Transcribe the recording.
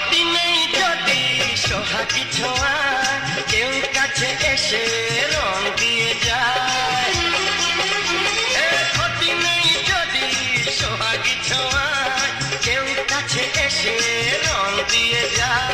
ক্ষতি নেই যদি সোহাগী ছোঁয়া কেউ কাছে এসে রং দিয়ে যায়। ক্ষতি নেই যদি সোহাগী ছোঁয়া কেউ কাছে এসে রং দিয়ে যায়।